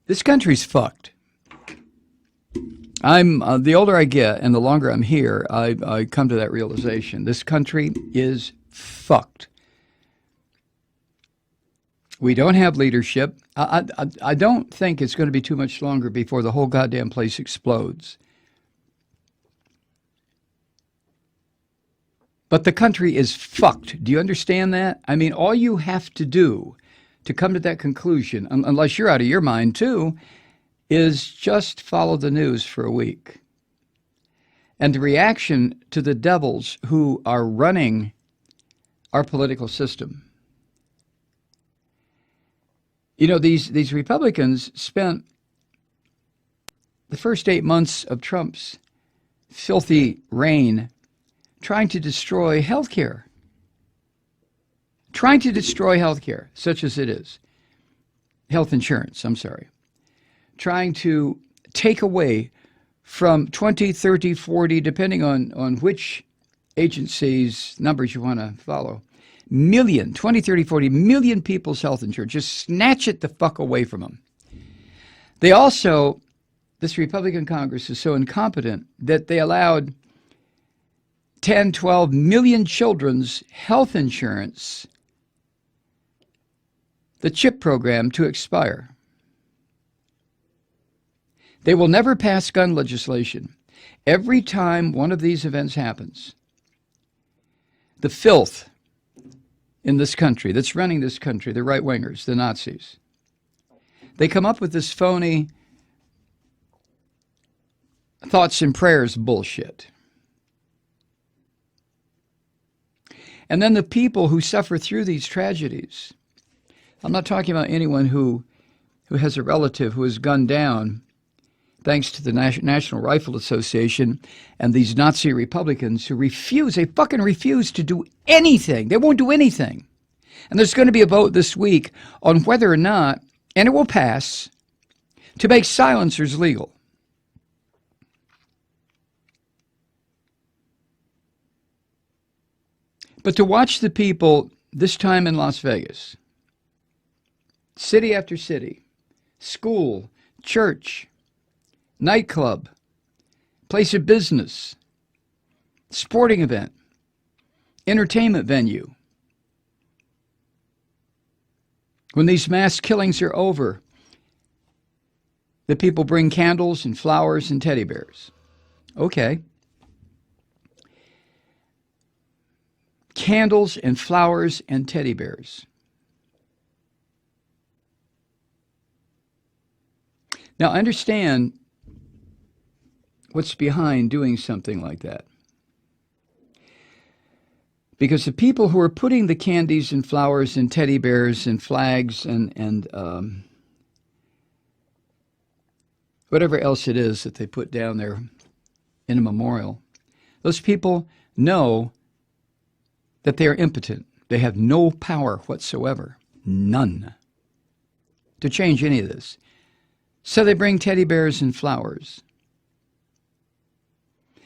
This country's fucked. The older I get and the longer I'm here, I come to that realization. This country is fucked. We don't have leadership. I don't think it's going to be too much longer before the whole goddamn place explodes. But the country is fucked. Do you understand that? I mean, all you have to do to come to that conclusion, unless you're out of your mind too, is just follow the news for a week. And the reaction to the devils who are running our political system. You know, these Republicans spent the first 8 months of Trump's filthy reign trying to destroy health care. Trying to destroy health care, such as it is. Health insurance, I'm sorry. Trying to take away from 20, 30, 40, depending on which agency's numbers you want to follow, 20, 30, 40 million people's health insurance. Just snatch it the fuck away from them. They also, this Republican Congress is so incompetent that they allowed 10, 12 million children's health insurance, the CHIP program, to expire. They will never pass gun legislation. Every time one of these events happens, the filth in this country, that's running this country, the right-wingers, the Nazis, they come up with this phony thoughts and prayers bullshit. And then the people who suffer through these tragedies, I'm not talking about anyone who has a relative who is gunned down thanks to the National Rifle Association and these Nazi Republicans who they fucking refuse to do anything. They won't do anything. And there's going to be a vote this week on whether or not, and it will pass, to make silencers legal. But to watch the people, this time in Las Vegas, city after city, school, church, nightclub, place of business, sporting event, entertainment venue. When these mass killings are over, the people bring candles and flowers and teddy bears. Okay. Candles and flowers and teddy bears. Now, understand what's behind doing something like that. Because the people who are putting the candies and flowers and teddy bears and flags and whatever else it is that they put down there in a memorial, those people know that they are impotent. They have no power whatsoever, none, to change any of this. So they bring teddy bears and flowers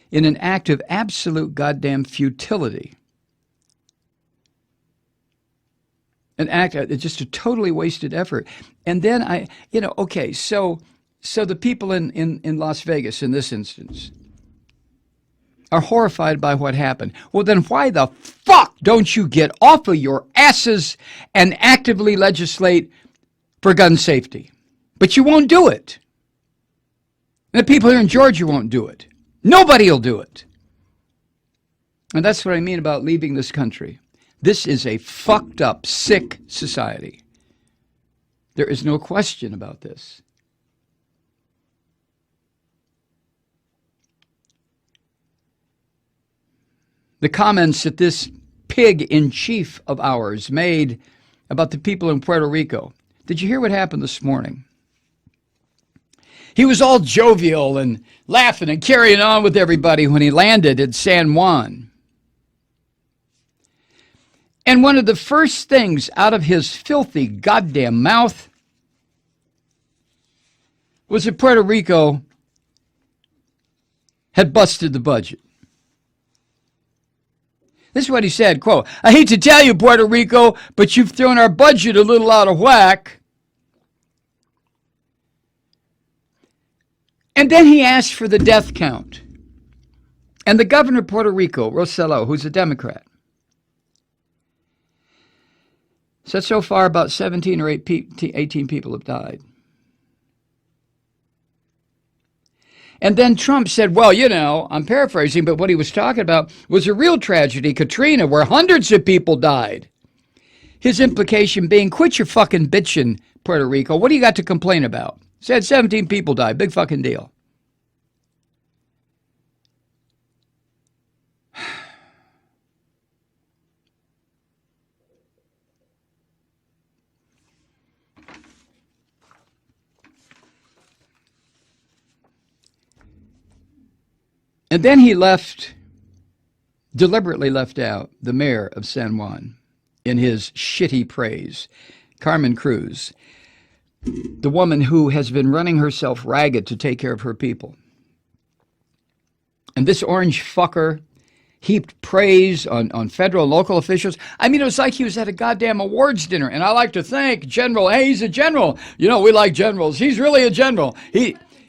in an act of absolute goddamn futility. An act, just a totally wasted effort. And then so the people in Las Vegas in this instance are horrified by what happened. Well, then why the fuck don't you get off of your asses and actively legislate for gun safety? But you won't do it. And the people here in Georgia won't do it. Nobody will do it. And that's what I mean about leaving this country. This is a fucked up, sick society. There is no question about this. The comments that this pig-in-chief of ours made about the people in Puerto Rico. Did you hear what happened this morning? He was all jovial and laughing and carrying on with everybody when he landed at San Juan. And one of the first things out of his filthy goddamn mouth was that Puerto Rico had busted the budget. This is what he said, quote, "I hate to tell you, Puerto Rico, but you've thrown our budget a little out of whack." And then he asked for the death count. And the governor of Puerto Rico, Rosello, who's a Democrat, said so far about 17 or 18 people have died. And then Trump said, well, you know, I'm paraphrasing, but what he was talking about was a real tragedy, Katrina, where hundreds of people died. His implication being, quit your fucking bitching, Puerto Rico. What do you got to complain about? Said 17 people died. Big fucking deal. And then he deliberately left out the mayor of San Juan in his shitty praise, Carmen Cruz, the woman who has been running herself ragged to take care of her people. And this orange fucker heaped praise on federal and local officials. I mean, it was like he was at a goddamn awards dinner. And I like to thank General, hey, he's a general. You know, we like generals. He's really a general.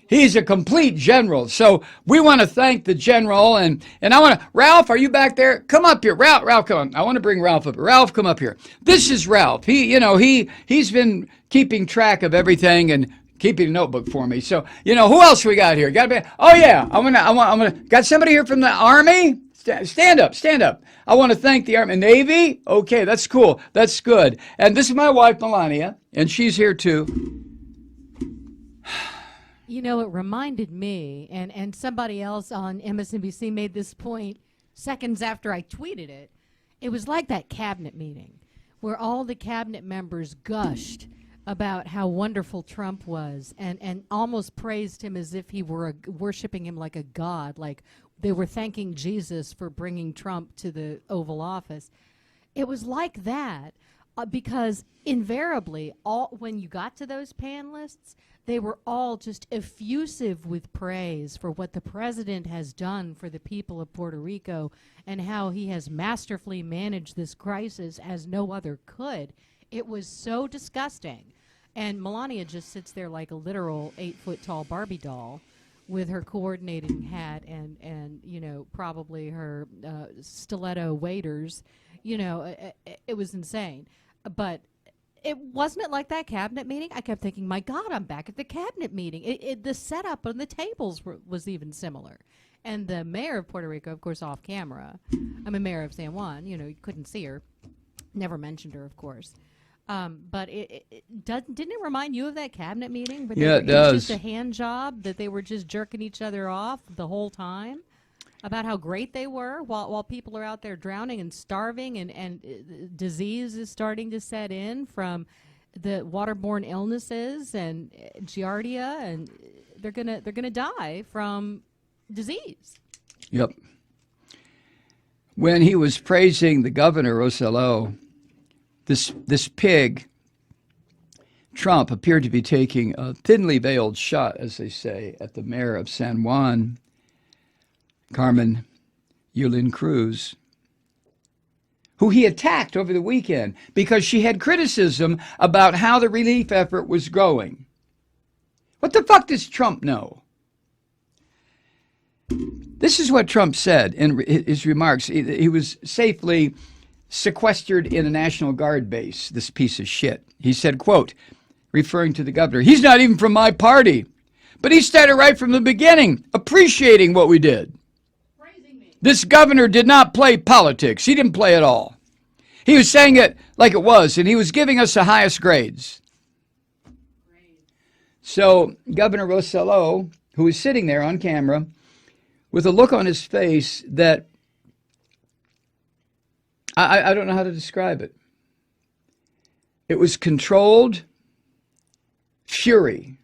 He's a complete general. So we want to thank the general. And I want to, Ralph, are you back there? Come up here. Ralph, come on. I want to bring Ralph up. Ralph, come up here. This is Ralph. He's been keeping track of everything and keeping a notebook for me. So, you know, who else we got here? Oh yeah. Got somebody here from the Army? Stand up. I want to thank the Army. Navy? Okay, that's cool. That's good. And this is my wife, Melania, and she's here too. You know, it reminded me, and somebody else on MSNBC made this point seconds after I tweeted it. It was like that cabinet meeting where all the cabinet members gushed about how wonderful Trump was and almost praised him as if he were worshiping him like a god, like they were thanking Jesus for bringing Trump to the Oval Office. It was like that because invariably, when you got to those panelists, they were all just effusive with praise for what the president has done for the people of Puerto Rico and how he has masterfully managed this crisis as no other could. It was so disgusting. And Melania just sits there like a literal 8-foot-tall Barbie doll with her coordinating hat and you know, probably her stiletto waders. You know, it was insane. But it wasn't like that cabinet meeting. I kept thinking, my God, I'm back at the cabinet meeting. The setup on the tables was even similar. And the mayor of Puerto Rico, of course, off camera. I'm a mayor of San Juan. You know, you couldn't see her. Never mentioned her, of course. But didn't it remind you of that cabinet meeting? Yeah, it does. It was just a hand job that they were just jerking each other off the whole time about how great they were while people are out there drowning and starving and disease is starting to set in from the waterborne illnesses and giardia, and they're gonna die from disease. Yep. When he was praising the governor, Rosello, this pig, Trump, appeared to be taking a thinly veiled shot, as they say, at the mayor of San Juan, Carmen Yulín Cruz, who he attacked over the weekend because she had criticism about how the relief effort was going. What the fuck does Trump know? This is what Trump said in his remarks. He was safely sequestered in a National Guard base, this piece of shit. He said, quote, referring to the governor, he's not even from my party, but he started right from the beginning, appreciating what we did. This governor did not play politics. He didn't play at all. He was saying it like it was, and he was giving us the highest grades. So Governor Rosello, who was sitting there on camera with a look on his face that I don't know how to describe it. It was controlled fury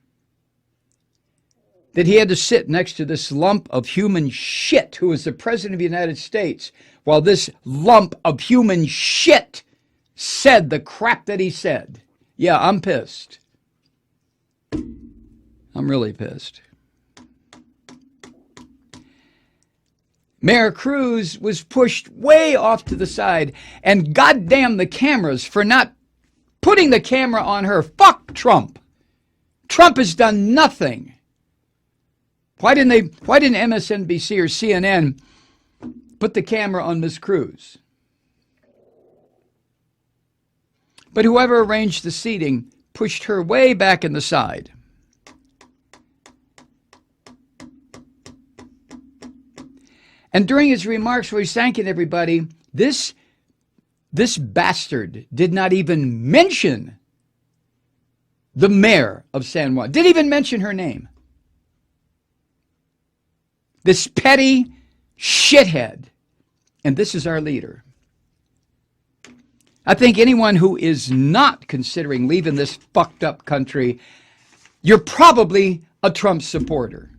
that he had to sit next to this lump of human shit who was the president of the United States while this lump of human shit said the crap that he said. Yeah, I'm pissed. I'm really pissed. Mayor Cruz was pushed way off to the side, and goddamn the cameras for not putting the camera on her. Fuck Trump. Trump has done nothing Why didn't MSNBC or CNN put the camera on Miss Cruz? But whoever arranged the seating pushed her way back in the side. And during his remarks where he's thanking everybody, this bastard did not even mention the mayor of San Juan. Didn't even mention her name. This petty shithead. And this is our leader. I think anyone who is not considering leaving this fucked up country, you're probably a Trump supporter.